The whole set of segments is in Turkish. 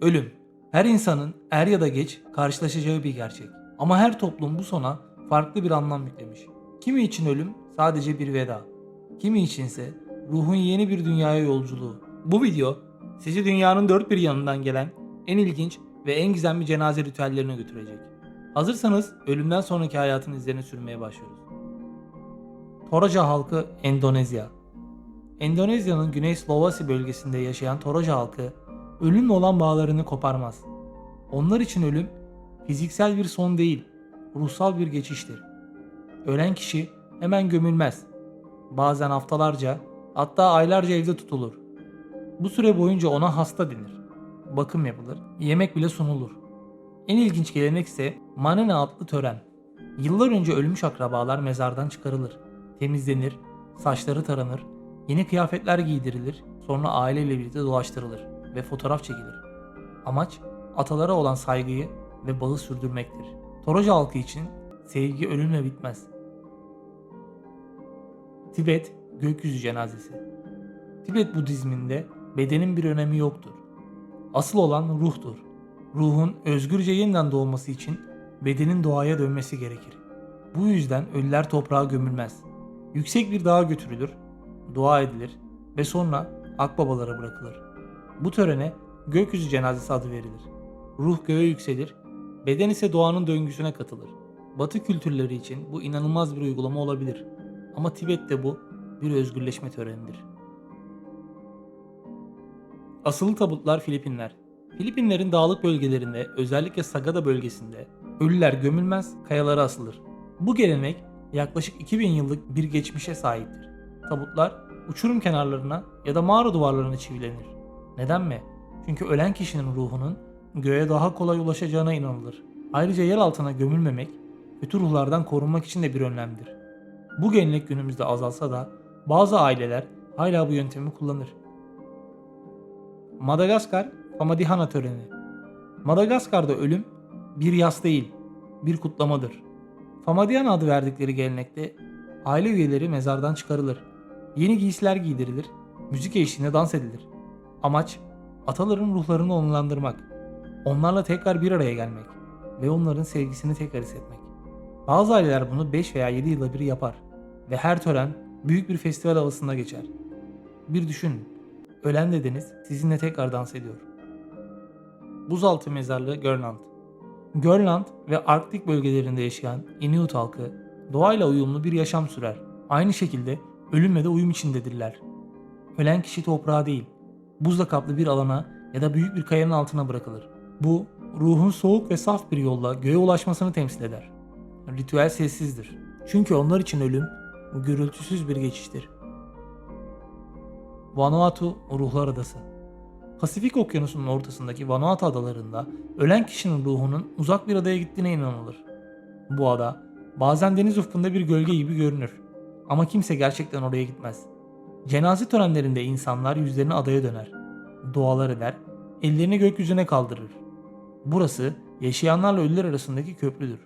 Ölüm, her insanın er ya da geç karşılaşacağı bir gerçek. Ama her toplum bu sona farklı bir anlam yüklemiş. Kimi için ölüm sadece bir veda, kimi içinse ruhun yeni bir dünyaya yolculuğu. Bu video sizi dünyanın dört bir yanından gelen en ilginç ve en gizemli cenaze ritüellerine götürecek. Hazırsanız ölümden sonraki hayatın izlerini sürmeye başlıyoruz. Toraja halkı Endonezya. Endonezya'nın Güney Sulawesi bölgesinde yaşayan Toraja halkı ölümle olan bağlarını koparmaz. Onlar için ölüm fiziksel bir son değil, ruhsal bir geçiştir. Ölen kişi hemen gömülmez. Bazen haftalarca, hatta aylarca evde tutulur. Bu süre boyunca ona hasta denir. Bakım yapılır, yemek bile sunulur. En ilginç gelenek ise Manene adlı tören. Yıllar önce ölmüş akrabalar mezardan çıkarılır, temizlenir, saçları taranır, yeni kıyafetler giydirilir, sonra aileyle birlikte dolaştırılır ve fotoğraf çekilir. Amaç atalara olan saygıyı ve bağı sürdürmektir. Toraja halkı için sevgi ölümle bitmez. Tibet gökyüzü cenazesi. Tibet Budizminde bedenin bir önemi yoktur. Asıl olan ruhtur. Ruhun özgürce yeniden doğması için bedenin doğaya dönmesi gerekir. Bu yüzden ölüler toprağa gömülmez. Yüksek bir dağa götürülür, dua edilir ve sonra akbabalara bırakılır. Bu törene gökyüzü cenazesi adı verilir. Ruh göğe yükselir, beden ise doğanın döngüsüne katılır. Batı kültürleri için bu inanılmaz bir uygulama olabilir. Ama Tibet'te bu bir özgürleşme törenidir. Asılı tabutlar Filipinler. Filipinlerin dağlık bölgelerinde, özellikle Sagada bölgesinde ölüler gömülmez, kayalara asılır. Bu gelenek yaklaşık 2000 yıllık bir geçmişe sahiptir. Tabutlar uçurum kenarlarına ya da mağara duvarlarına çivilenir. Neden mi? Çünkü ölen kişinin ruhunun göğe daha kolay ulaşacağına inanılır. Ayrıca yer altına gömülmemek, kötü ruhlardan korunmak için de bir önlemdir. Bu gelenek günümüzde azalsa da bazı aileler hala bu yöntemi kullanır. Madagaskar Famadihana töreni. Madagaskar'da ölüm bir yas değil, bir kutlamadır. Famadihana adı verdikleri gelenekte aile üyeleri mezardan çıkarılır. Yeni giysiler giydirilir, müzik eşliğinde dans edilir. Amaç ataların ruhlarını onurlandırmak, onlarla tekrar bir araya gelmek ve onların sevgisini tekrar hissetmek. Bazı aileler bunu 5 veya 7 yılda bir yapar ve her tören büyük bir festival havasında geçer. Bir düşünün, ölen dedeniz sizinle tekrar dans ediyor. Buzaltı mezarlığı Grönland. Grönland ve Arktik bölgelerinde yaşayan Inuit halkı doğayla uyumlu bir yaşam sürer. Aynı şekilde ölümle de uyum içindedirler. Ölen kişi toprağa değil, buzla kaplı bir alana ya da büyük bir kayanın altına bırakılır. Bu, ruhun soğuk ve saf bir yolla göğe ulaşmasını temsil eder. Ritüel sessizdir. Çünkü onlar için ölüm gürültüsüz bir geçiştir. Vanuatu Ruhlar Adası. Pasifik Okyanusu'nun ortasındaki Vanuatu adalarında ölen kişinin ruhunun uzak bir adaya gittiğine inanılır. Bu ada bazen deniz ufkunda bir gölge gibi görünür. Ama kimse gerçekten oraya gitmez. Cenaze törenlerinde insanlar yüzlerini adaya döner. Dualar eder, ellerini gökyüzüne kaldırır. Burası yaşayanlarla ölüler arasındaki köprüdür.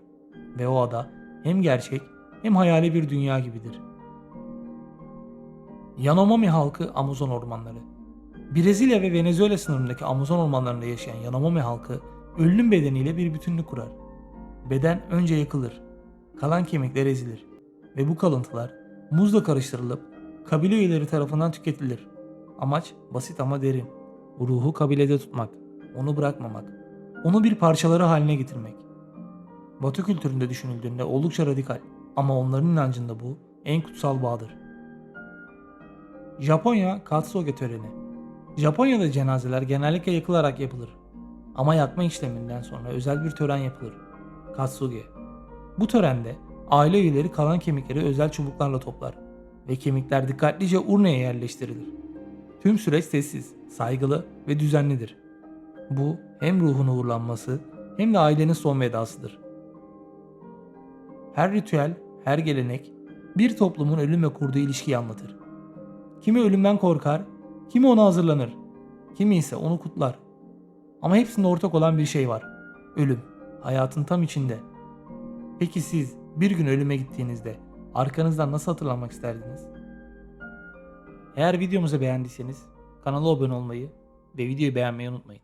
Ve o ada hem gerçek hem hayali bir dünya gibidir. Yanomami halkı Amazon ormanları. Brezilya ve Venezuela sınırındaki Amazon ormanlarında yaşayan Yanomami halkı ölünün bedeniyle bir bütünlük kurar. Beden önce yakılır, kalan kemikler ezilir ve bu kalıntılar muzla karıştırılıp kabile üyeleri tarafından tüketilir. Amaç basit ama derin. Ruhu kabilede tutmak, onu bırakmamak, onu bir parçaları haline getirmek. Batı kültüründe düşünüldüğünde oldukça radikal ama onların inancında bu en kutsal bağdır. Japonya Katsuoge töreni. Japonya'da cenazeler genellikle yakılarak yapılır. Ama yakma işleminden sonra özel bir tören yapılır. Katsuge. Bu törende aile üyeleri kalan kemikleri özel çubuklarla toplar ve kemikler dikkatlice urnaya yerleştirilir. Tüm süreç sessiz, saygılı ve düzenlidir. Bu hem ruhun uğurlanması hem de ailenin son vedasıdır. Her ritüel, her gelenek bir toplumun ölümle kurduğu ilişkiyi anlatır. Kimi ölümden korkar, kimi ona hazırlanır, kimi ise onu kutlar. Ama hepsinde ortak olan bir şey var. Ölüm, hayatın tam içinde. Peki siz bir gün ölüme gittiğinizde arkanızdan nasıl hatırlanmak isterdiniz? Eğer videomuzu beğendiyseniz kanala abone olmayı ve videoyu beğenmeyi unutmayın.